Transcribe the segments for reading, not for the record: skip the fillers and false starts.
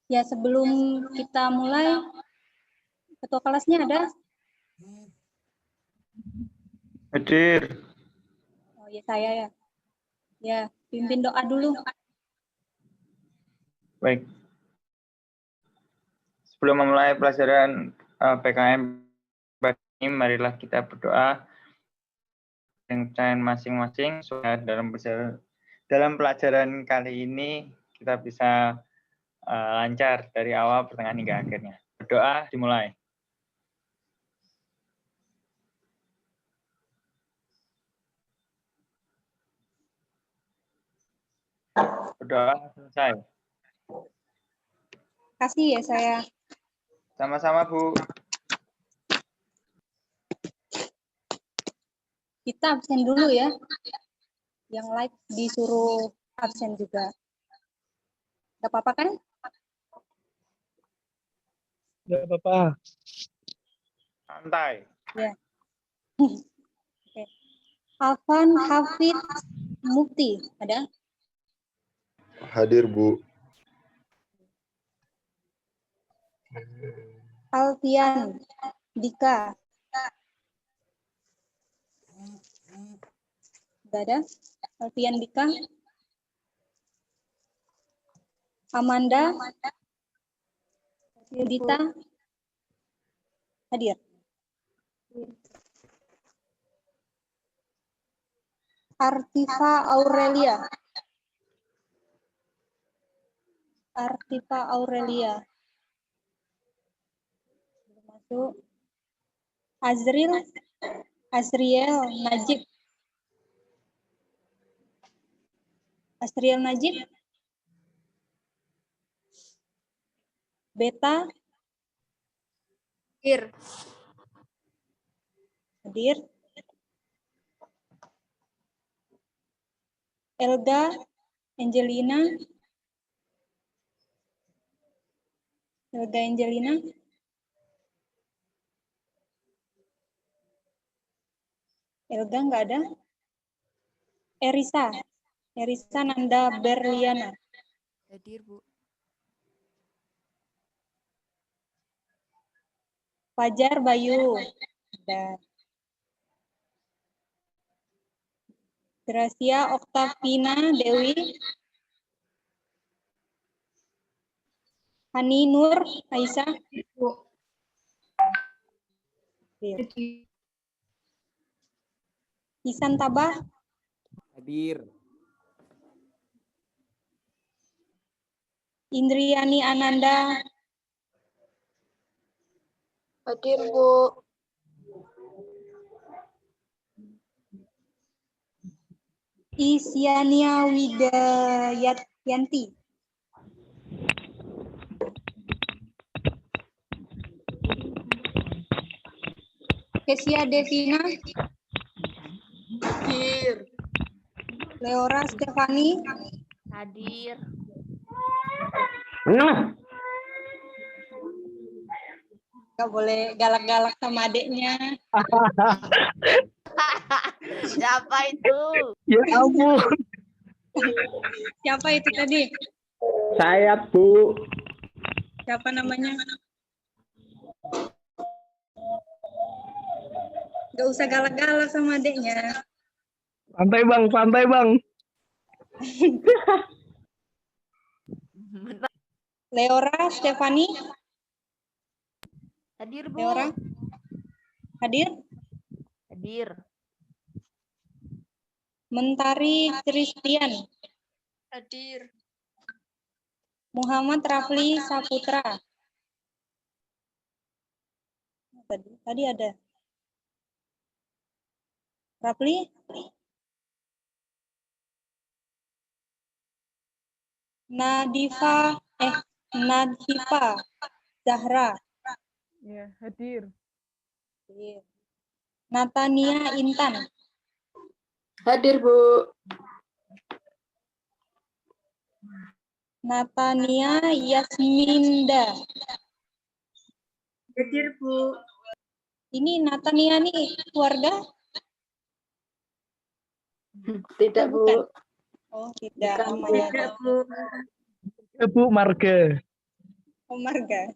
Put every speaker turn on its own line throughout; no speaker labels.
Ya, sebelum kita mulai, ketua kelasnya ada?
Hadir.
Oh ya, saya ya. Ya, pimpin doa dulu.
Baik. Sebelum memulai pelajaran PKM ini, marilah kita berdoa dengan kepercayaan masing-masing supaya dalam pelajaran kali ini kita bisa lancar dari awal, pertengahan hingga akhirnya. Berdoa dimulai. Berdoa selesai.
Kasih ya saya.
Sama-sama, Bu.
Kita absen dulu ya. Yang live disuruh absen juga. Gak apa-apa kan?
Gak apa-apa.
Santai.
Ya. Oke. Alvan Hafid Mukti, ada?
Hadir, Bu.
Alfian Dika. Gak ada? Alfian Dika. Amanda Yudita. Hadir. Artifa Aurelia. Artifa Aurelia. Masuk. Azriel Najib. Azriel Najib. Beta.
Hadir.
Hadir. Elga Angelina. Elga Angelina. Elga nggak ada. Erisa Nanda Berliana.
Hadir, Bu.
Fajar Bayu. Ada. Gracia Oktavina Dewi. Hani Nur Aisyah. Isan Tabah.
Hadir.
Indriani Ananda.
Hadir, Bu.
Isyania Widayatyanti. Kesia Devina.
Hadir.
Leora Stefani.
Hadir.
Gak boleh galak-galak sama adiknya.
Siapa itu?
Ya ampun.
Siapa itu tadi?
Saya, Bu.
Siapa namanya? Gak usah galak-galak sama adiknya.
Santai, Bang. Santai, Bang.
Leora Stefani.
Hadir, Bu.
Leora. Hadir.
Hadir.
Mentari Christian.
Hadir.
Muhammad Rafli Saputra. Tadi ada. Rafli. Nadifa Zahra.
Ya, hadir.
Natania Intan.
Hadir, Bu.
Natania Yasminda.
Hadir, Bu.
Ini Natania nih keluarga?
Tidak, Bu.
Bukan. Oh, tidak. Namanya ada.
Bu.
Ya, Bu, marga.
Komarga.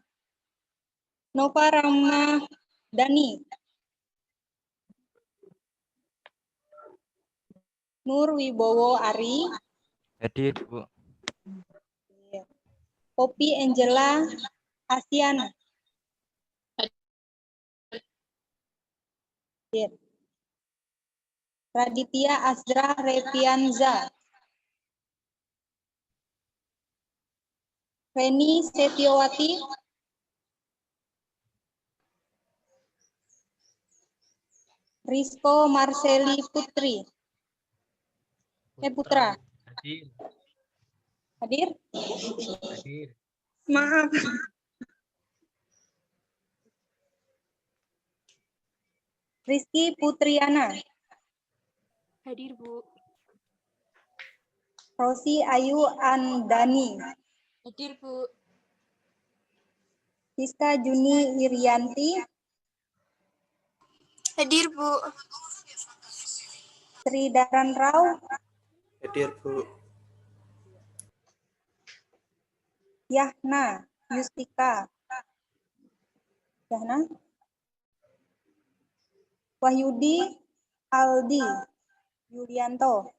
Nova Ramadhani. Nur Wibowo Ari.
Hadir, Bu.
Poppy Angela Asiana. Hadir. Raditya Azra Revianza. Reni Setiawati. Rizko Marceli Putri. Putra.
Hadir.
Hadir?
Hadir.
Maaf. Rizky Putriana.
Hadir, Bu.
Rosi Ayu Andani.
Hadir, Bu.
Siska Juni Irianti.
Hadir, Bu.
Sri Daran Rao.
Hadir, Bu.
Yahna Yustika. Yahna. Wahyudi Aldi Yulianto.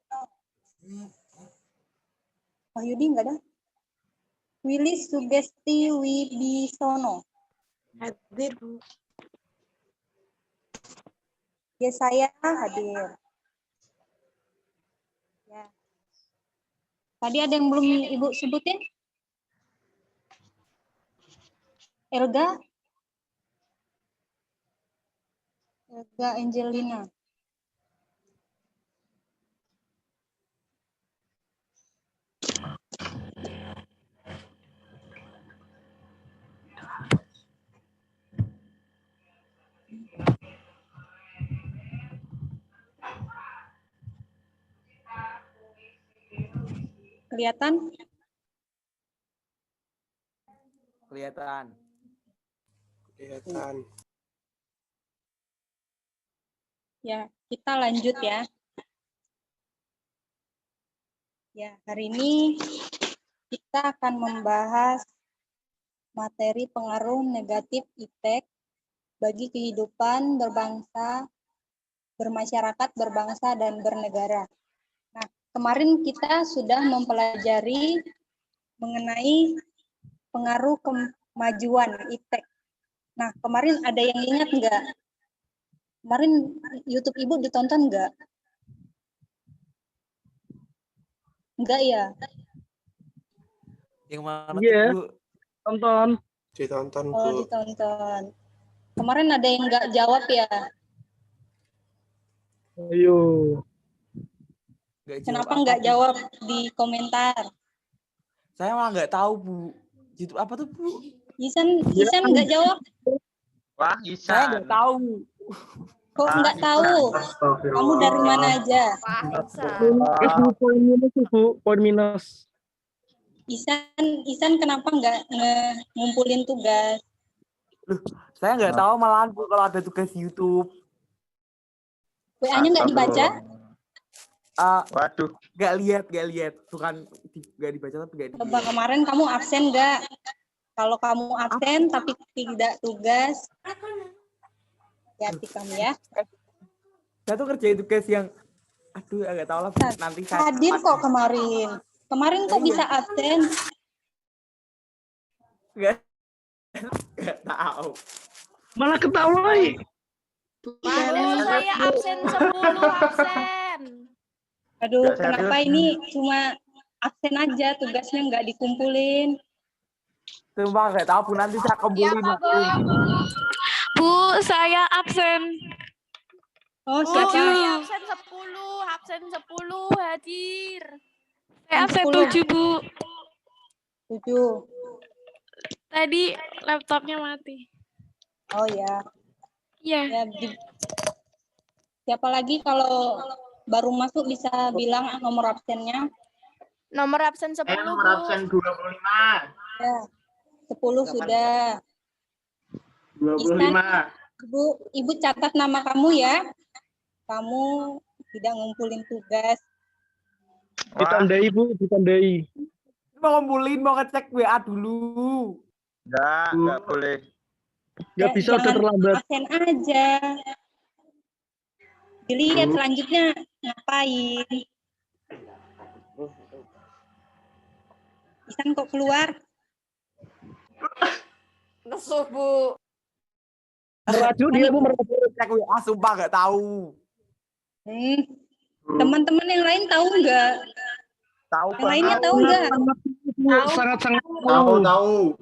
Wahyudi enggak ada? Willy Sugesti Wibisono.
Hadir, Bu.
Yesaya hadir. Ya. Tadi ada yang belum Ibu sebutin? Elga Angelina. Kelihatan?
Kelihatan.
Kelihatan.
Ya, kita lanjut ya. Ya, hari ini kita akan membahas materi pengaruh negatif iptek bagi kehidupan berbangsa, bermasyarakat, berbangsa, dan bernegara. Nah, kemarin kita sudah mempelajari mengenai pengaruh kemajuan iptek. Nah, kemarin ada yang ingat nggak? Kemarin YouTube Ibu ditonton nggak? Enggak ya?
Yang mana
Iya.
tuh, Bu?
Tonton.
Ditonton,
Oh,
Bu.
ditonton. Kemarin ada yang nggak jawab ya?
Ayo.
Nggak jawab
Kenapa
apa,
nggak
Bu?
jawab di komentar?
Saya malah nggak tahu, Bu. YouTube apa tuh, Bu?
Isan nggak jawab?
Wah,
Saya
Isan.
nggak tahu.
Kok nggak tahu? Kamu dari mana aja?
Bu, poin minus, Bu. Poin minus.
Isan kenapa nggak ngumpulin tugas?
Saya nggak tahu malahan, Bu, kalau ada tugas YouTube.
WA-nya nggak dibaca?
Waduh.
Nggak lihat. Bukan nggak dibaca, tapi nggak
Coba
dilihat.
kemarin kamu absen nggak? Kalau kamu absen tapi tidak tugas, hati kamu ya.
Saya tuh kerjain tugas yang, aduh, nggak tahu lah, Bu. Nanti saya
Hadir kok kemarin. Kemarin kok bisa absen?
nggak tahu.
Malah ketawa.
Saya absen 10 absen.
Aduh,
Nggak serius.
kenapa ini cuma absen aja, tugasnya nggak dikumpulin?
Sumpah nggak tahu, Bu. Nanti saya kumpulin.
Bu, saya absen.
Oh,
Bu,
siapa?
saya absen 10 hadir.
Saya absen
10.
7, Bu.
7.
Tadi laptopnya mati.
Oh ya.
Iya.
Ya, siapa lagi kalau baru masuk bisa bilang nomor absennya?
Nomor absen 10,
Nomor
Bu.
absen 25.
Ya, 10 sudah.
25.
Ibu catat nama kamu ya. Kamu tidak ngumpulin tugas.
Wah,
Ditandai, Bu. Ditandai.
Mau ngumpulin, mau ngecek WA dulu.
Enggak boleh.
Nggak bisa udah
jangan
terlambat.
absen aja. Dilihat selanjutnya ngapain. Isan kok keluar?
Nesu, Bu.
Merajuk dia, Bu, merajuk.
Cek WA, sumpah nggak tahu.
Teman-teman yang lain tahu nggak?
Tahu
Yang lainnya tahu nggak?
Sangat-sangat
Tahu.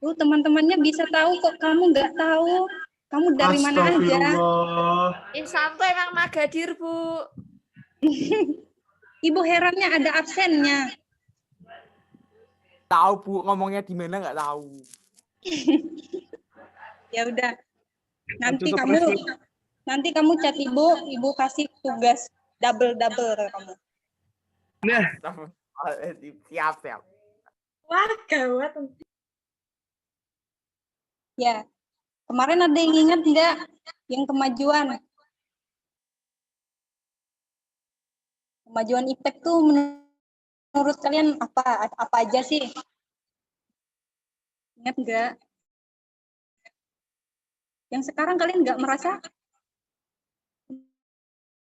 Tuh teman-temannya bisa tahu kok, kamu nggak tahu. Kamu dari mana aja?
Astagfirullah.
Ihsan tuh emang Magadir, Bu.
Ibu herannya ada absennya.
Tahu, Bu, ngomongnya di mana nggak tahu.
Ya udah. Nanti
Lanjut ke
kamu
presiden.
chat ibu kasih tugas double ke kamu.
Nah,
Siap.
Wah, gawat.
Ya. Kemarin ada yang ingat nggak yang kemajuan? Kemajuan IPTEK tuh menurut kalian apa aja sih? Ingat nggak? Yang sekarang kalian nggak merasa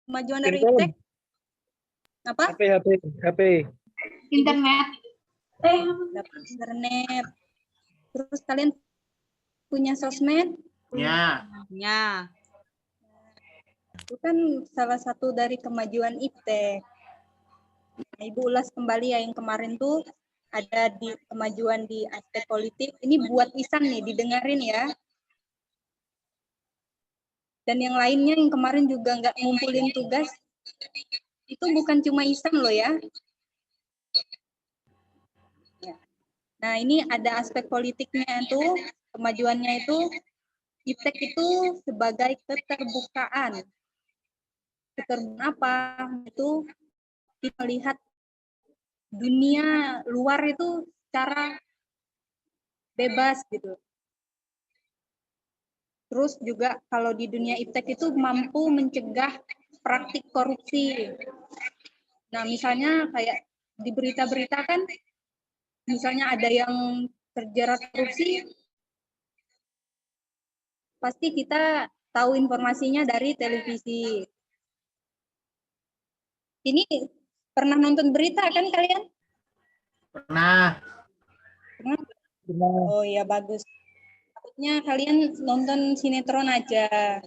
kemajuan dari IPTEK? Apa?
HP.
Internet.
Dapat internet. Terus kalian punya sosmed?
Ya.
Itu kan salah satu dari kemajuan IPTEK. Nah, Ibu ulas kembali ya yang kemarin tuh ada di kemajuan di aspek politik. Ini buat Isan nih, didengarin ya. Dan yang lainnya yang kemarin juga nggak ngumpulin tugas, itu bukan cuma Isan loh ya. Nah ini ada aspek politiknya tuh, kemajuannya itu, IPTEK itu sebagai keterbukaan. Keterbukaan apa? Itu kita lihat dunia luar itu secara bebas gitu. Terus juga kalau di dunia IPTEK itu mampu mencegah praktik korupsi. Nah misalnya kayak di berita-berita kan, misalnya ada yang terjerat korupsi, pasti kita tahu informasinya dari televisi. Ini pernah nonton berita kan kalian?
Pernah.
Oh ya bagus. Takutnya kalian nonton sinetron aja.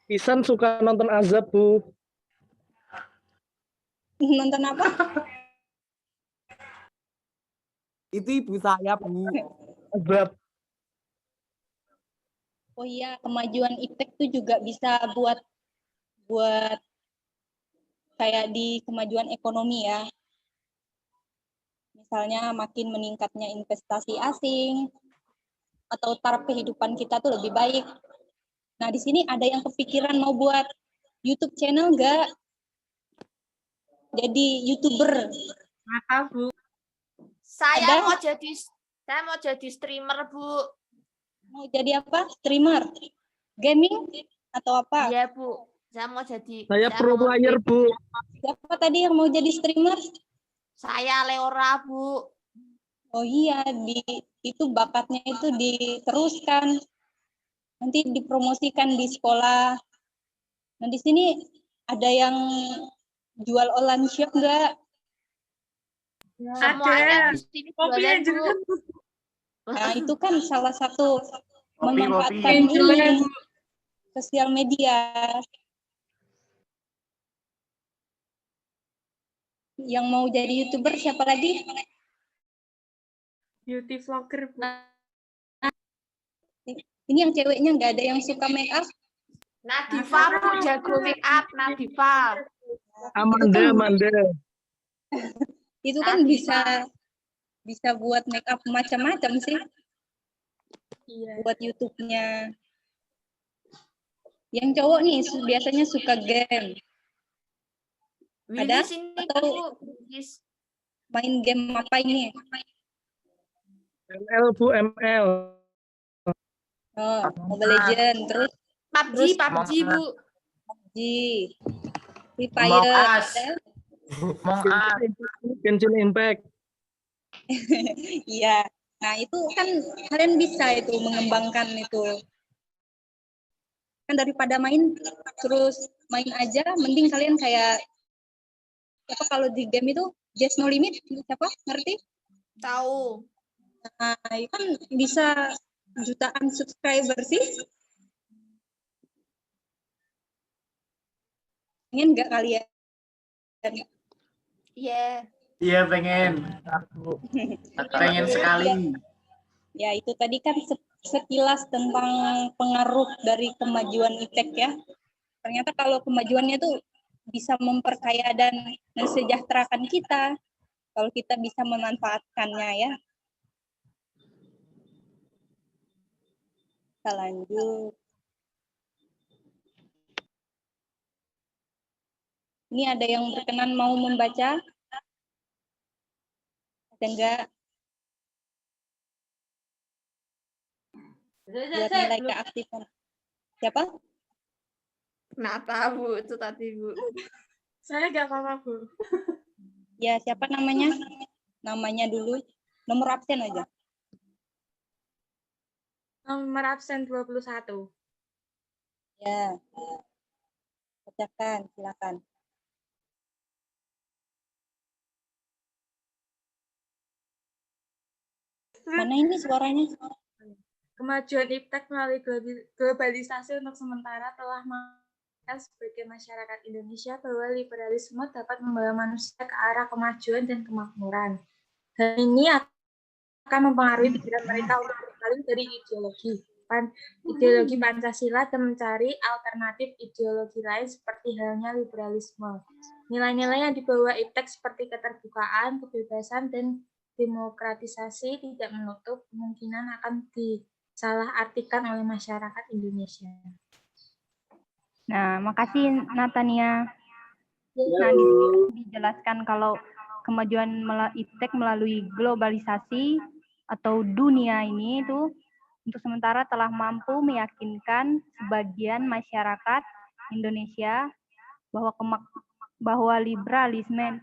Isan suka nonton azab, Bu.
Nonton apa?
Itu ibu saya, Bu.
Azab.
Oh iya, kemajuan IPTEK itu juga bisa buat kayak di kemajuan ekonomi ya. Misalnya makin meningkatnya investasi asing atau taraf kehidupan kita tuh lebih baik. Nah, di sini ada yang kepikiran mau buat YouTube channel nggak? Jadi YouTuber.
Saya
Ada?
mau jadi streamer, Bu.
Mau jadi apa? Streamer? Gaming? Atau apa?
Iya, Bu. Saya mau jadi
Saya pro player, Bu.
Siapa tadi yang mau jadi streamer?
Saya Leora, Bu.
Oh iya, itu bakatnya itu diteruskan. Nanti dipromosikan di sekolah. Nah, di sini ada yang jual online shop nggak?
Semuanya di sini jualan, Bu.
Nah, itu kan salah satu
Kopi.
memanfaatkan ini sosial media. Yang mau jadi YouTuber siapa lagi?
Beauty vlogger, Bu.
Ini yang ceweknya nggak ada yang suka make up?
Nadifa, Bu, jago make up, Nadifa.
Amanda.
Itu kan
Nadifa.
bisa buat make up macam-macam sih.
Iya.
Buat YouTube-nya. Yang cowok nih biasanya suka game. Ada?
Wilis ini,
Atau-
Bu. Wilis.
Main game apa ini?
ML, Bu, ML.
Oh, Mobile Legends, terus
PUBG, Bu.
PUBG, Free
Among
Fire,
Us.
ada?
Among Us.
Genshin Impact.
Iya. Nah, itu kan kalian bisa itu mengembangkan itu. Kan daripada main terus main aja, mending kalian kayak apa kalau di game itu Just No Limit, siapa ngerti?
Tahu.
Nah, itu kan bisa jutaan subscriber sih. Ingin nggak kalian?
Iya.
Iya pengen. Pengen sekali.
Ya, itu tadi kan sekilas tentang pengaruh dari kemajuan iptek ya. Ternyata kalau kemajuannya tuh bisa memperkaya dan mensejahterakan kita kalau kita bisa memanfaatkannya ya. Kita lanjut. Ini ada yang berkenan mau membaca? Ada enggak? Buat nilai keaktifan. Siapa?
Nata, Bu. Itu tadi, Bu.
Saya nggak apa-apa, Bu.
Ya, siapa namanya? Namanya dulu. Nomor absen aja.
Nomor absen 21.
Ya. Bacakan, silakan. Mana ini suaranya?
Kemajuan iptek melalui globalisasi untuk sementara telah menunjukkan sebagai masyarakat Indonesia bahwa liberalisme dapat membawa manusia ke arah kemajuan dan kemakmuran. Hal ini akan mempengaruhi pikiran mereka untuk berpaling dari ideologi Pancasila dan mencari alternatif ideologi lain seperti halnya liberalisme. Nilai-nilai yang dibawa iptek seperti keterbukaan, kebebasan, dan demokratisasi tidak menutup kemungkinan akan disalahartikan oleh masyarakat Indonesia.
Nah, makasih Natania. Nah, di sini dijelaskan kalau kemajuan iptek melalui globalisasi atau dunia ini itu untuk sementara telah mampu meyakinkan sebagian masyarakat Indonesia bahwa liberalisme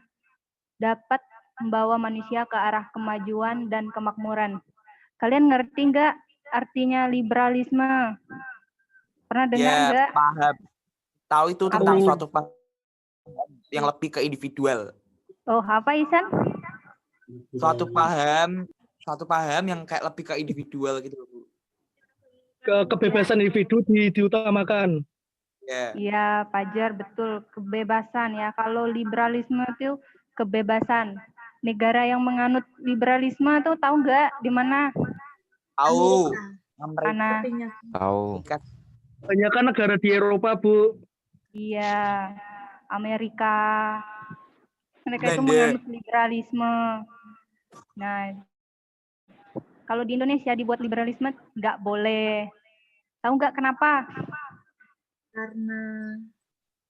dapat membawa manusia ke arah kemajuan dan kemakmuran. Kalian ngerti nggak artinya liberalisme? Pernah dengar nggak?
Ya, paham. Tahu itu tentang
Apa?
suatu paham yang lebih ke individual.
Oh, apa Isan?
Suatu paham yang kayak lebih ke individual gitu, Bu.
Kebebasan individu diutamakan.
Ya.
Iya, Fajar, betul. Kebebasan ya. Kalau liberalisme itu kebebasan. Negara yang menganut liberalisme tuh tahu nggak di mana?
Tahu.
Mana?
Tahu.
Banyak kan negara di Eropa, Bu.
Iya, Amerika. Mereka itu
Belanda.
menganut liberalisme. Nah, kalau di Indonesia dibuat liberalisme nggak boleh. Tahu nggak kenapa?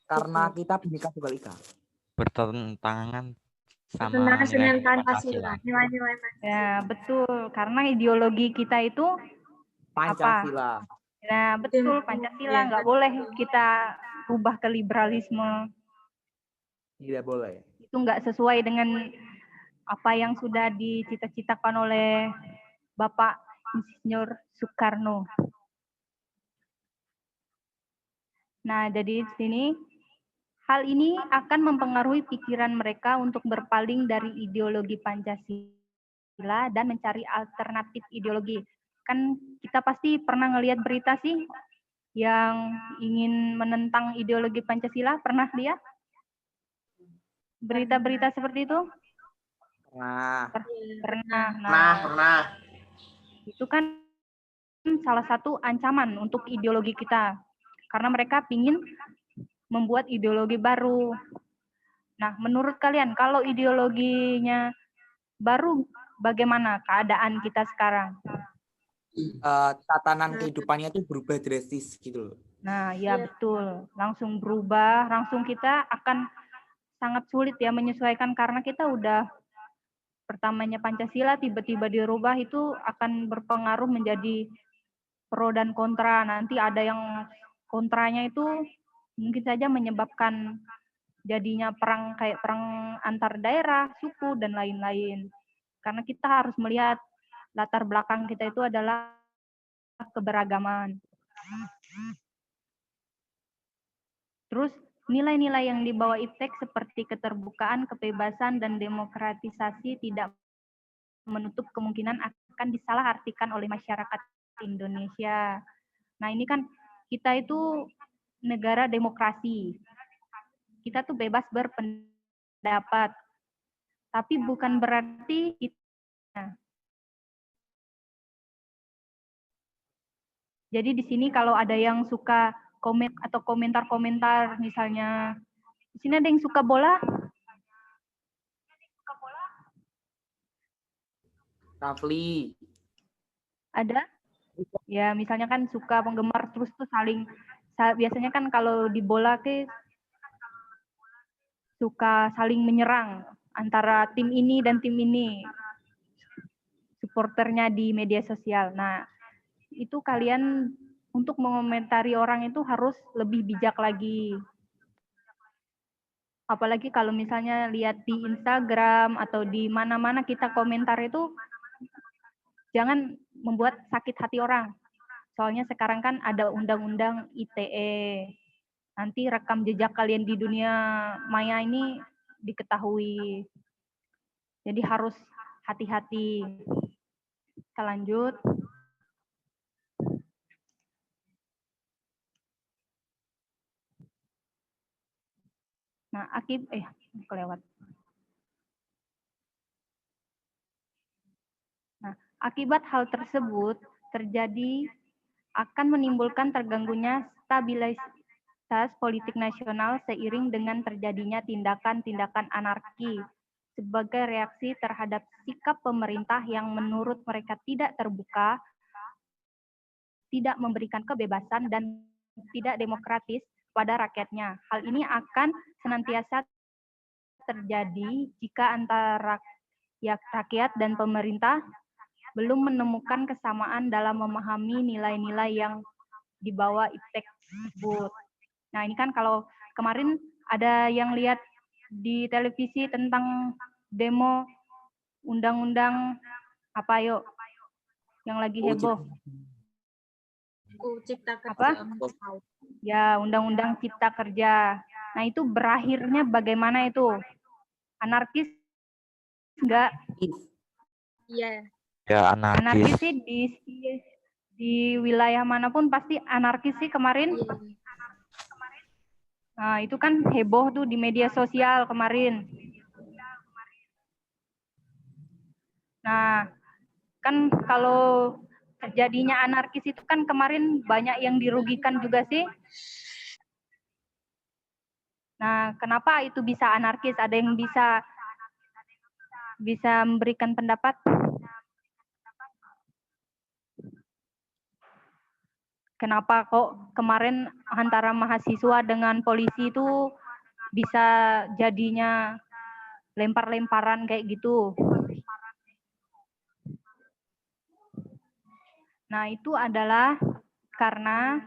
Karena kita Bhinneka Tunggal Ika.
Bertentangan sama
Bertentangan dengan
nilai
Pancasila, nilai-nilai Pancasila.
Ya, betul. Karena ideologi kita itu
Pancasila.
Nah, betul. Pancasila nggak boleh kita rubah ke liberalisme.
Tidak boleh.
Itu nggak sesuai dengan apa yang sudah dicita-citakan oleh Bapak Insinyur Soekarno. Nah, jadi di sini hal ini akan mempengaruhi pikiran mereka untuk berpaling dari ideologi Pancasila dan mencari alternatif ideologi. Kan kita pasti pernah ngelihat berita sih yang ingin menentang ideologi Pancasila, pernah lihat? Berita-berita seperti itu? Pernah.
Pernah.
Itu kan salah satu ancaman untuk ideologi kita. Karena mereka ingin membuat ideologi baru. Nah, menurut kalian, kalau ideologinya baru, bagaimana keadaan kita sekarang?
Tatanan kehidupannya itu berubah drastis gitu loh.
Nah, ya betul. Langsung berubah, langsung kita akan sangat sulit ya menyesuaikan karena kita udah pertamanya Pancasila tiba-tiba dirubah itu akan berpengaruh menjadi pro dan kontra. Nanti ada yang kontranya itu mungkin saja menyebabkan jadinya perang kayak perang antar daerah, suku dan lain-lain. Karena kita harus melihat latar belakang kita itu adalah keberagaman. Terus nilai-nilai yang dibawa IPTEK seperti keterbukaan, kebebasan, dan demokratisasi tidak menutup kemungkinan akan disalahartikan oleh masyarakat Indonesia. Nah, ini kan kita itu negara demokrasi. Kita tuh bebas berpendapat. Tapi bukan berarti kita. Jadi di sini kalau ada yang suka komen atau komentar-komentar, misalnya di sini ada yang suka bola,
Rafli.
ada? Ya, misalnya kan suka penggemar terus tuh biasanya kan kalau di bola ke suka saling menyerang antara tim ini dan tim ini, supporternya di media sosial. Nah, itu kalian untuk mengomentari orang itu harus lebih bijak lagi. Apalagi kalau misalnya lihat di Instagram atau di mana-mana kita komentar itu, jangan membuat sakit hati orang. Soalnya sekarang kan ada undang-undang ITE. Nanti rekam jejak kalian di dunia maya ini diketahui. Jadi harus hati-hati. Kita lanjut. Nah, kelewat. Nah, akibat hal tersebut terjadi akan menimbulkan terganggunya stabilitas politik nasional seiring dengan terjadinya tindakan-tindakan anarki sebagai reaksi terhadap sikap pemerintah yang menurut mereka tidak terbuka, tidak memberikan kebebasan, dan tidak demokratis pada rakyatnya. Hal ini akan senantiasa terjadi jika antara rakyat dan pemerintah belum menemukan kesamaan dalam memahami nilai-nilai yang dibawa IPTEK tersebut. Nah, ini kan kalau kemarin ada yang lihat di televisi tentang demo undang-undang apa yuk yang lagi heboh.
Cipta Kerja.
Apa? Ya, undang-undang Cipta Kerja. Nah, itu berakhirnya bagaimana itu? Anarkis enggak?
Iya.
Ya,
Anarkis
anarkis.
sih di wilayah manapun pasti anarkis sih kemarin. Nah, itu kan heboh tuh di media sosial kemarin. Nah, kan kalau terjadinya anarkis itu kan kemarin banyak yang dirugikan juga sih. Nah, kenapa itu bisa anarkis? Ada yang bisa memberikan pendapat? Kenapa kok kemarin antara mahasiswa dengan polisi itu bisa jadinya lempar-lemparan kayak gitu? Nah, itu adalah karena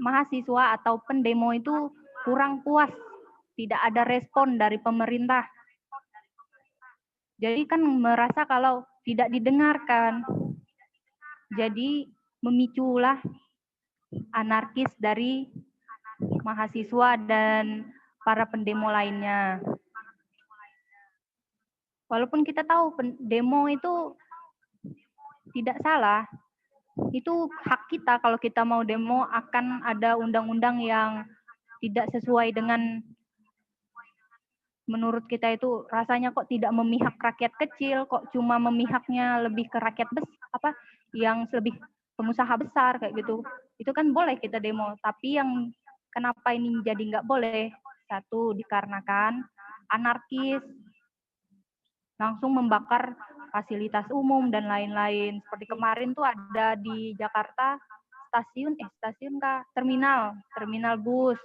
mahasiswa atau pendemo itu kurang puas, tidak ada respon dari pemerintah. Jadi kan merasa kalau tidak didengarkan. Jadi memiculah anarkis dari mahasiswa dan para pendemo lainnya. Walaupun kita tahu demo itu tidak salah, itu hak kita kalau kita mau demo akan ada undang-undang yang tidak sesuai dengan menurut kita itu rasanya kok tidak memihak rakyat kecil, kok cuma memihaknya lebih ke rakyat yang lebih pengusaha besar kayak gitu. Itu kan boleh kita demo, tapi yang kenapa ini jadi nggak boleh? Satu, dikarenakan anarkis, langsung membakar fasilitas umum dan lain-lain. Seperti kemarin tuh ada di Jakarta terminal bus.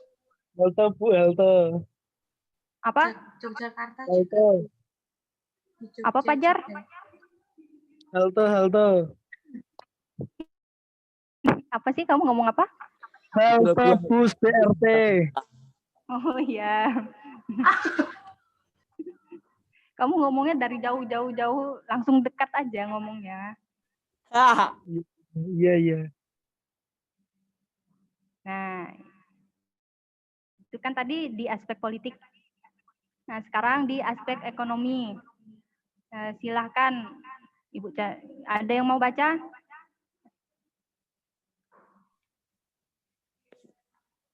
Halte, Bu, halte.
Apa?
Yogyakarta.
Halte.
Apa, Pajar?
Halte.
Apa sih kamu ngomong apa?
Halte bus BRT.
Oh iya. Kamu ngomongnya dari jauh langsung dekat aja ngomongnya.
Iya, iya.
Nah, itu kan tadi di aspek politik. Nah, sekarang di aspek ekonomi. Silahkan, Ibu. Ada yang mau baca?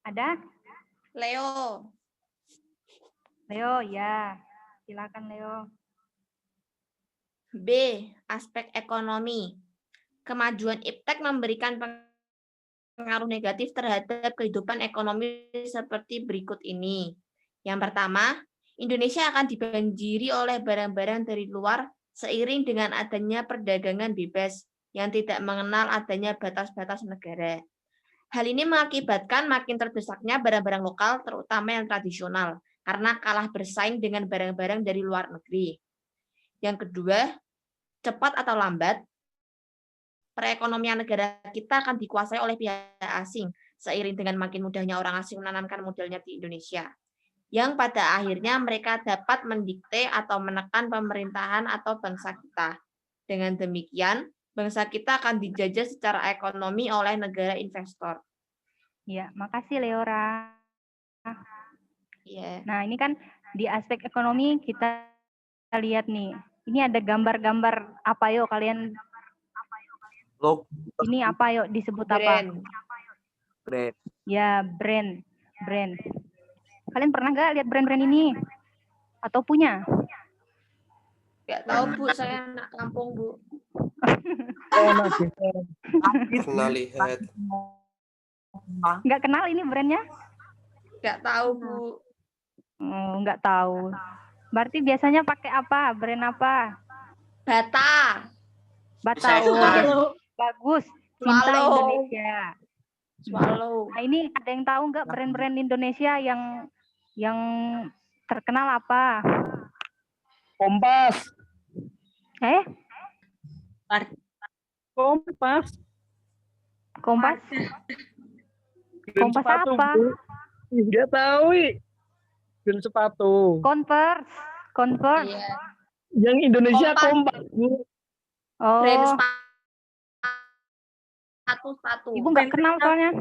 Ada?
Leo.
Leo, ya. Silakan, Leo.
B. Aspek ekonomi. Kemajuan iptek memberikan pengaruh negatif terhadap kehidupan ekonomi seperti berikut ini. Yang pertama, Indonesia akan dibanjiri oleh barang-barang dari luar seiring dengan adanya perdagangan bebas yang tidak mengenal adanya batas-batas negara. Hal ini mengakibatkan makin terdesaknya barang-barang lokal, terutama yang tradisional, karena kalah bersaing dengan barang-barang dari luar negeri. Yang kedua, cepat atau lambat, perekonomian negara kita akan dikuasai oleh pihak asing, seiring dengan makin mudahnya orang asing menanamkan modalnya di Indonesia, yang pada akhirnya mereka dapat mendikte atau menekan pemerintahan atau bangsa kita. Dengan demikian, bangsa kita akan dijajah secara ekonomi oleh negara investor.
Ya, makasih Leora.
Yeah.
Nah, ini kan di aspek ekonomi kita lihat nih. Ini ada gambar-gambar apa yuk kalian? Ini apa yuk disebut apa?
Brand.
Ya, brand. Kalian pernah nggak lihat brand-brand ini? Atau punya?
Nggak tahu, Bu. Saya anak kampung, Bu.
Pernah lihat.
Nggak kenal ini brandnya?
Nggak tahu, Bu.
Nggak tahu. Berarti biasanya pakai apa? Brand apa?
Bata.
Oh, bagus. Cinta
Swallow.
Indonesia.
Swallow.
Nah, ini ada yang tahu nggak brand-brand Indonesia yang terkenal apa?
Kompas.
Kompas.
Brand
Kompas
sepatu,
apa?
Bu. Nggak tahu, brand sepatu.
Converse.
Iya.
Yang Indonesia
Kompas.
Kompas, Bu.
Oh.
Brand sepatu.
Ibu nggak kenal soalnya.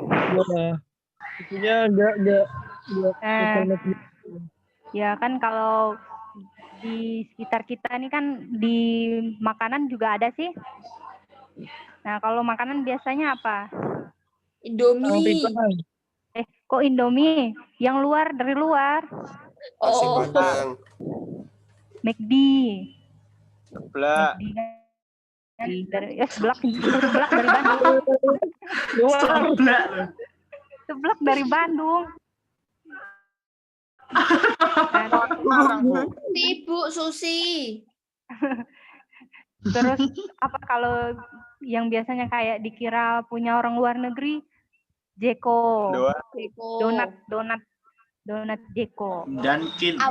Ya, nggak.
Ya kan kalau di sekitar kita nih kan di makanan juga ada sih. Nah, kalau makanan biasanya apa?
Indomie.
Kok Indomie? Yang luar, dari luar.
Nasi Padang.
McD.
Seblak.
Seblak dari Bandung. Seblak dari Bandung.
Ibu Susi.
Terus apa kalau yang biasanya kayak dikira punya orang luar negeri? Jeko. Donat Jeko.
Dunkin.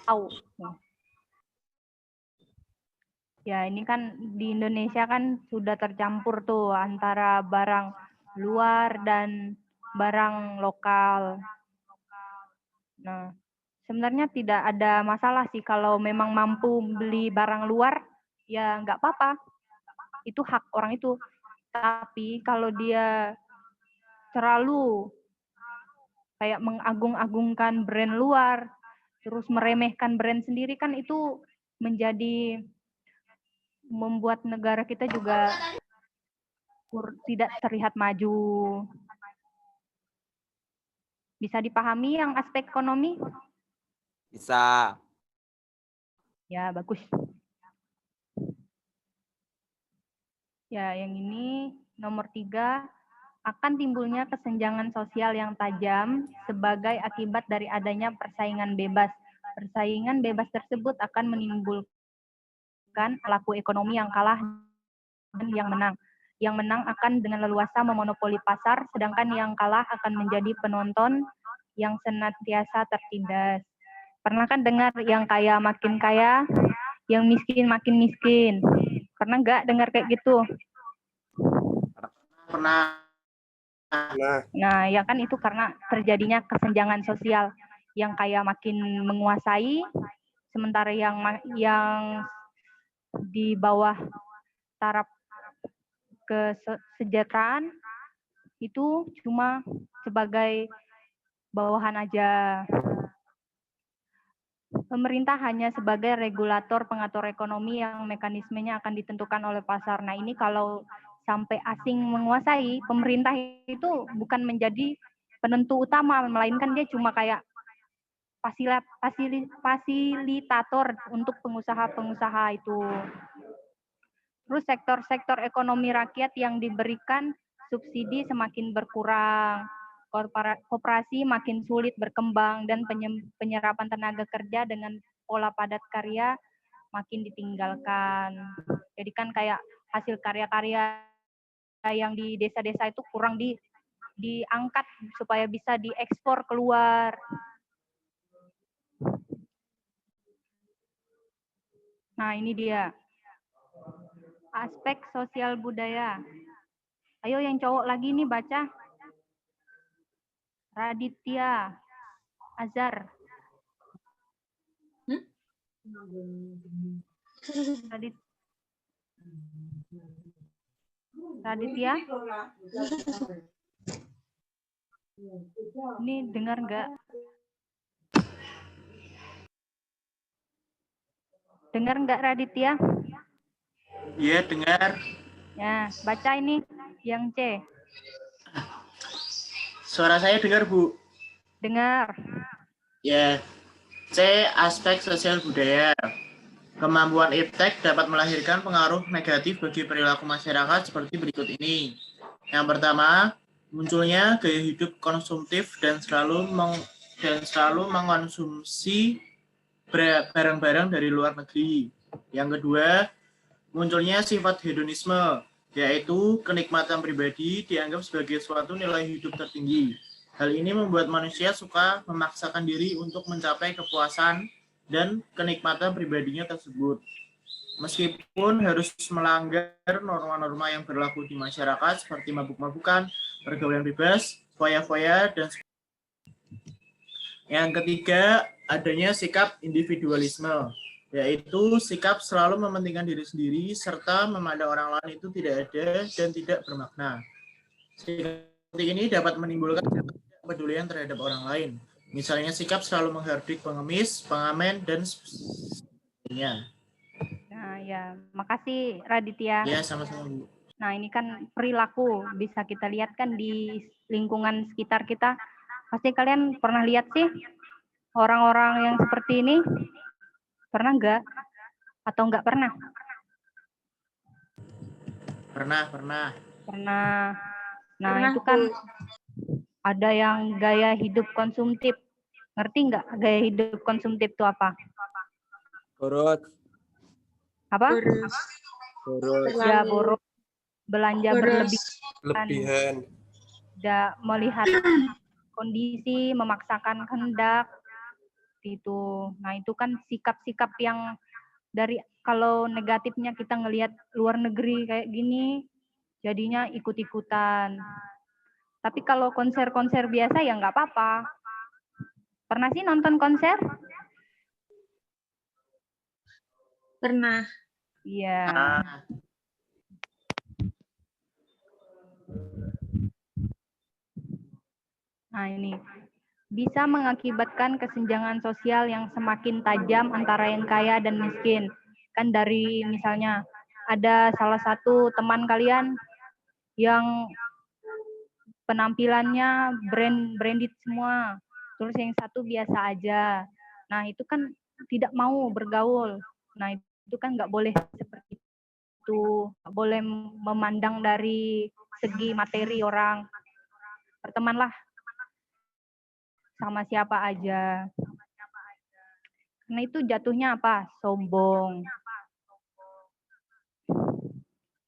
Au. Ya, ini kan di Indonesia kan sudah tercampur tuh antara barang luar dan barang lokal. Nah, sebenarnya tidak ada masalah sih kalau memang mampu beli barang luar, ya nggak apa-apa. Itu hak orang itu. Tapi kalau dia terlalu kayak mengagung-agungkan brand luar, terus meremehkan brand sendiri kan itu membuat negara kita juga tidak terlihat maju. Bisa dipahami yang aspek ekonomi?
Bisa.
Ya, bagus. Ya, yang ini nomor 3, akan timbulnya kesenjangan sosial yang tajam sebagai akibat dari adanya persaingan bebas. Persaingan bebas tersebut akan menimbulkan pelaku ekonomi yang kalah dan yang menang. Yang menang akan dengan leluasa memonopoli pasar, sedangkan yang kalah akan menjadi penonton yang senantiasa tertindas. Pernah kan dengar yang kaya makin kaya, yang miskin makin miskin? Pernah nggak dengar kayak gitu?
Pernah.
Nah, ya kan itu karena terjadinya kesenjangan sosial yang kaya makin menguasai, sementara yang di bawah taraf kesejahteraan itu cuma sebagai bawahan aja. Pemerintah hanya sebagai regulator pengatur ekonomi yang mekanismenya akan ditentukan oleh pasar. Nah, ini kalau sampai asing menguasai, pemerintah itu bukan menjadi penentu utama, melainkan dia cuma kayak fasilitator untuk pengusaha-pengusaha itu. Terus sektor-sektor ekonomi rakyat yang diberikan subsidi semakin berkurang, koperasi makin sulit berkembang, dan penyerapan tenaga kerja dengan pola padat karya makin ditinggalkan. Jadi kan kayak hasil karya-karya yang di desa-desa itu kurang diangkat supaya bisa diekspor keluar. Nah, ini dia. Aspek sosial budaya. Ayo yang cowok lagi nih baca. Raditya, Azhar. Raditya? Ini dengar nggak? Dengar nggak Raditya?
Iya, dengar.
Ya, baca ini yang C.
Suara saya dengar, Bu.
Dengar.
Ya. C. Aspek sosial budaya. Kemampuan iptek dapat melahirkan pengaruh negatif bagi perilaku masyarakat seperti berikut ini. Yang pertama, munculnya gaya hidup konsumtif dan selalu mengkonsumsi barang-barang dari luar negeri. Yang kedua, munculnya sifat hedonisme, yaitu kenikmatan pribadi dianggap sebagai suatu nilai hidup tertinggi. Hal ini membuat manusia suka memaksakan diri untuk mencapai kepuasan dan kenikmatan pribadinya tersebut. Meskipun harus melanggar norma-norma yang berlaku di masyarakat seperti mabuk-mabukan, pergaulan bebas, foya-foya, dan yang ketiga, adanya sikap individualisme, yaitu sikap selalu mementingkan diri sendiri serta memandang orang lain itu tidak ada dan tidak bermakna. Sikap seperti ini dapat menimbulkan kepedulian terhadap orang lain. Misalnya sikap selalu menghardik pengemis, pengamen, dan sebagainya.
Nah, ya, makasih Raditya.
Ya, sama-sama, Bu.
Nah, ini kan perilaku bisa kita lihat kan di lingkungan sekitar kita. Pasti kalian pernah lihat sih orang-orang yang seperti ini? Pernah nggak? Atau nggak pernah?
Pernah.
Pernah. Nah,
Pernah,
itu kan
Bu.
ada yang gaya hidup konsumtif. Ngerti nggak gaya hidup konsumtif itu apa?
Boros.
Apa?
Boros.
Ya, boros. Belanja
Lebihan.
Tidak melihat kondisi, memaksakan kehendak. Gitu. Nah, itu kan sikap-sikap yang dari kalau negatifnya kita ngelihat luar negeri kayak gini, jadinya ikut-ikutan. Tapi kalau konser-konser biasa ya nggak apa-apa. Pernah sih nonton konser?
Pernah.
Iya. Nah, ini bisa mengakibatkan kesenjangan sosial yang semakin tajam antara yang kaya dan miskin. Kan dari misalnya ada salah satu teman kalian yang penampilannya branded semua, terus yang satu biasa aja. Nah, itu kan tidak mau bergaul. Nah, itu kan nggak boleh seperti itu. Nggak boleh memandang dari segi materi orang. Bertemanlah sama siapa aja. Nah, itu jatuhnya apa? Sombong.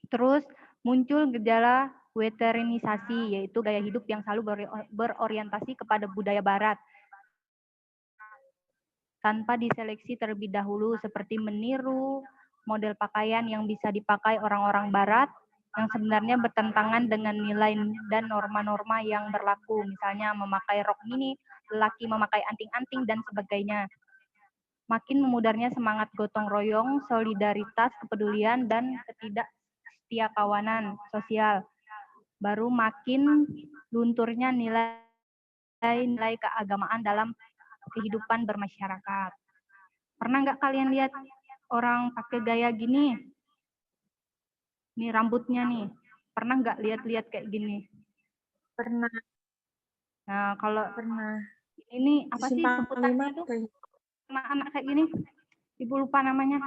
Terus muncul gejala weterinisasi, yaitu gaya hidup yang selalu berorientasi kepada budaya barat tanpa diseleksi terlebih dahulu, seperti meniru model pakaian yang bisa dipakai orang-orang barat yang sebenarnya bertentangan dengan nilai dan norma-norma yang berlaku. Misalnya memakai rok mini, lelaki memakai anting-anting, dan sebagainya. Makin memudarnya semangat gotong royong, solidaritas, kepedulian, dan ketidaksetiakawanan sosial. Baru makin lunturnya nilai keagamaan dalam kehidupan bermasyarakat. Pernah nggak kalian lihat orang pakai gaya gini? Nih rambutnya nih. Pernah nggak lihat-lihat kayak gini?
Pernah.
Nah, kalau
Pernah.
ini apa sih
Simpang
sebutannya
lima
itu?
kayak
Anak-anak kayak gini. Ibu lupa namanya.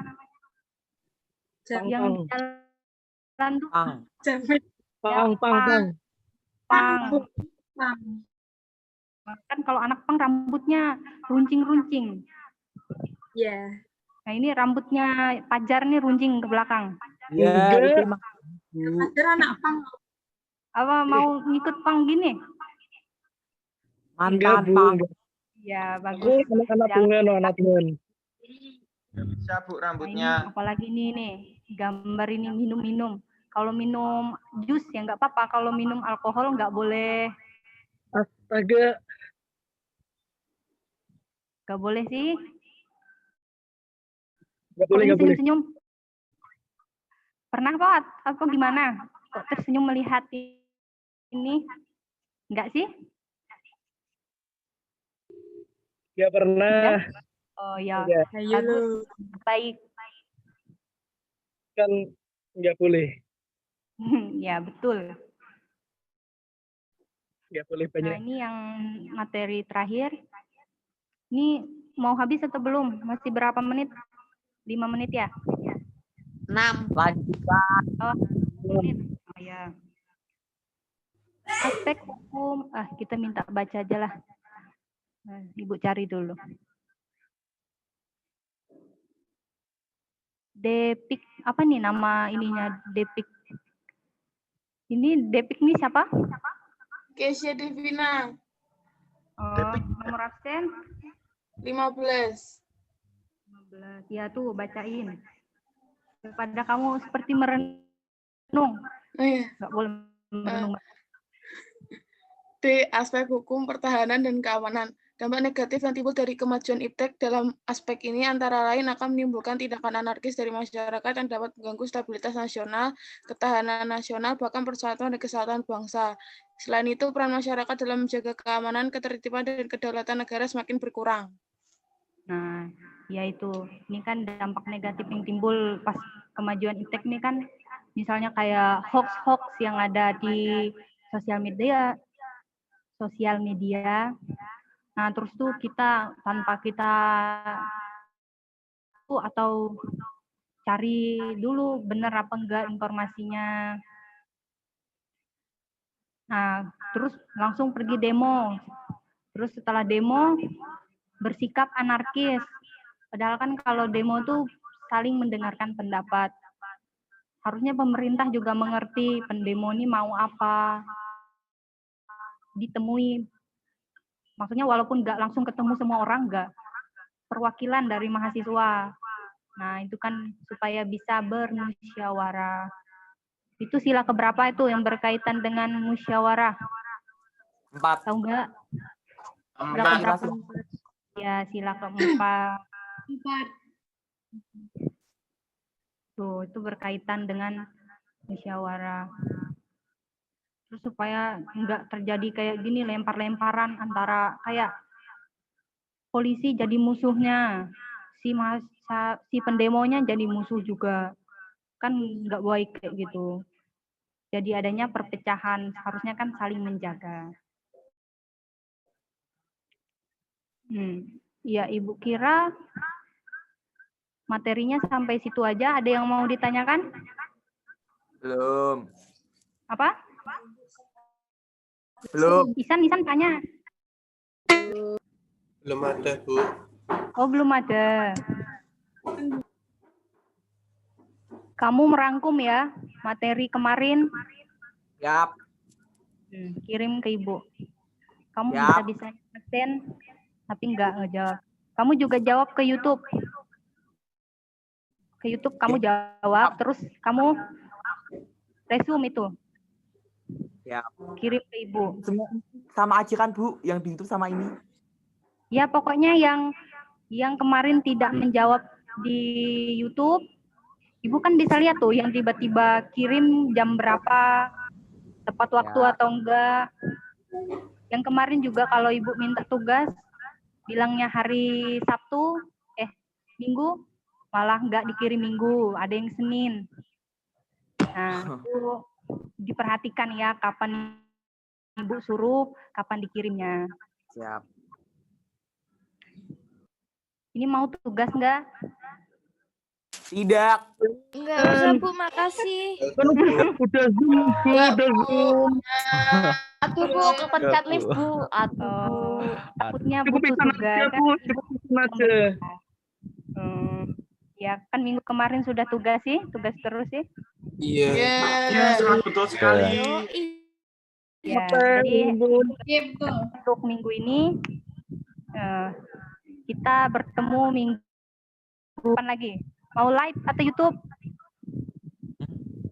Yang jalan tuh.
Jamet.
Pang.
Pang. Kan kalau anak pang rambutnya runcing-runcing.
Iya.
Nah ini rambutnya Pajar nih runcing ke belakang.
Ya, itu emang.
Pajar anak pang.
Apa mau ngikut pang gini?
Mantan pang.
Ya bagus.
Anak Tuhan.
Bisa Bu
Nah,
rambutnya.
ini apalagi nih gambar ini minum-minum. Kalau minum jus ya nggak apa-apa. Kalau minum alkohol nggak boleh.
Astaga.
Nggak boleh sih.
Nggak boleh.
Senyum-senyum. Pernah Pak? Atau gimana? Kok tersenyum melihat ini? Enggak sih?
Ya pernah.
Oh ya,
Ayo
bagus. Baik.
Kan nggak boleh.
Ya, betul.
Nggak boleh
Nah,
banyak.
ini yang materi terakhir. Ini mau habis atau belum? Masih berapa menit? 5 menit ya?
6.
Lanjutkan.
Oh, 5 menit. Oh ya. Aspek hukum. Kita minta baca aja lah. Nah, Ibu cari dulu. Depik, apa nih nama ininya? Depik. Ini Depik nih siapa?
Kesia Devina.
Nomor absen?
15.
Ya tuh, bacain. Daripada kamu seperti merenung.
Iya.
Nggak boleh merenung.
D. Aspek hukum, pertahanan, dan keamanan. Dampak negatif yang timbul dari kemajuan iptek dalam aspek ini antara lain akan menimbulkan tindakan anarkis dari masyarakat yang dapat mengganggu stabilitas nasional, ketahanan nasional, bahkan persatuan dan kesatuan bangsa. Selain itu, peran masyarakat dalam menjaga keamanan, ketertiban, dan kedaulatan negara semakin berkurang.
Nah, yaitu ini kan dampak negatif yang timbul pas kemajuan iptek ini kan, misalnya kayak hoax-hoax yang ada di sosial media. Nah, terus tuh kita tanpa kita atau cari dulu benar apa enggak informasinya. Nah, terus langsung pergi demo. Terus setelah demo bersikap anarkis. Padahal kan kalau demo tuh saling mendengarkan pendapat. Harusnya pemerintah juga mengerti pendemo ini mau apa. Ditemui. Maksudnya walaupun nggak langsung ketemu semua orang, nggak. Perwakilan dari mahasiswa. Nah, itu kan supaya bisa bermusyawarah. Itu sila keberapa itu yang berkaitan dengan musyawarah?
4.
Tahu nggak?
Berapa?
Ya, sila keempat.
4.
Tuh, itu berkaitan dengan musyawarah. Terus supaya nggak terjadi kayak gini lempar-lemparan antara kayak polisi jadi musuhnya, si pendemonya jadi musuh juga, kan nggak baik kayak gitu. Jadi adanya perpecahan, harusnya kan saling menjaga. Ya, Ibu kira materinya sampai situ aja. Ada yang mau ditanyakan?
Belum.
Apa?
Belum.
Isan tanya.
Belum ada, Bu.
Oh, belum ada. Kamu merangkum ya materi kemarin?
Yap.
Kirim ke Ibu. Kamu
Yap.
bisa absen, tapi nggak ngejawab. Kamu juga jawab ke YouTube. Ke YouTube kamu jawab, terus kamu resume itu.
Ya.
Kirim ke Ibu.
Semua sama aja kan Bu, yang di YouTube sama ini.
Ya pokoknya yang kemarin tidak menjawab di YouTube, Ibu kan bisa lihat tuh yang tiba-tiba kirim jam berapa, tepat waktu
Ya.
atau enggak. Yang kemarin juga kalau Ibu minta tugas, bilangnya hari Sabtu, Minggu, malah enggak dikirim Minggu, ada yang Senin. Nah, itu diperhatikan ya kapan Ibu suruh, kapan dikirimnya.
Siap.
Ini mau tugas enggak?
Tidak.
Enggak usah Bu, makasih.
Udah Zoom, Bu, udah Zoom.
Aduh Bu, kepencet lift Bu. Aduh.
Takutnya
Cukup
butuh
ikan
tugas.
aja,
Kan
Bu.
Ibu
Cukup ikan aja.
Ya kan minggu kemarin sudah tugas sih, tugas terus sih.
Iya.
Ya, sangat betul sekali.
Ya,
Betul,
jadi
Bu.
untuk minggu ini kita bertemu minggu depan lagi. Mau live atau YouTube?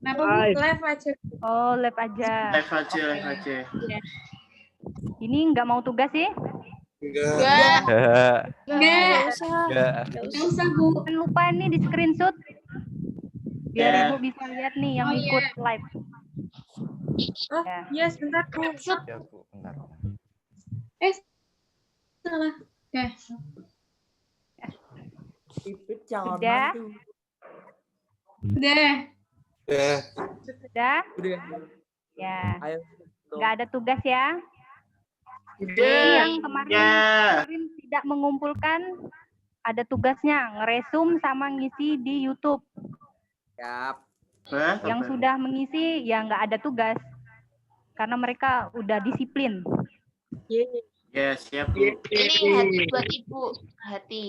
Kenapa Bu? Live aja.
Oh, live aja.
Live aja, live aja.
Ini nggak mau tugas sih?
Enggak.
Enggak
usah.
Enggak usah Bu.
Jangan lupa ini di screenshot. Biar
Ya.
Ibu bisa lihat nih yang ikut live.
Oh, iya sebentar Bu.
Ya, Bu, bentar.
Salah. Oke.
Ipit jangan
Sudah?
mantu.
Udah.
Ya.
Sudah?
Udah.
Ya.
Ayo.
Nggak ada tugas ya?
Udah.
Jadi yang kemarin
Ya.
tidak mengumpulkan, ada tugasnya ngeresum sama ngisi di YouTube.
Siap.
Yang sudah mengisi ya nggak ada tugas karena mereka udah disiplin.
Ya, siap Bu.
Ini hati buat Ibu. Hati.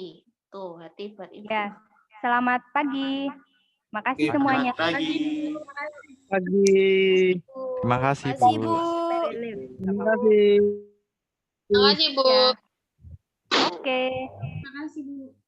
Tuh, hati buat Ibu.
Ya, selamat pagi. Makasih
Oke,
semuanya.
Selamat pagi.
Pagi.
Terima kasih,
Makasih
Bu.
Bu.
Terima kasih.
Makasih Bu.
Oke.
Makasih Bu.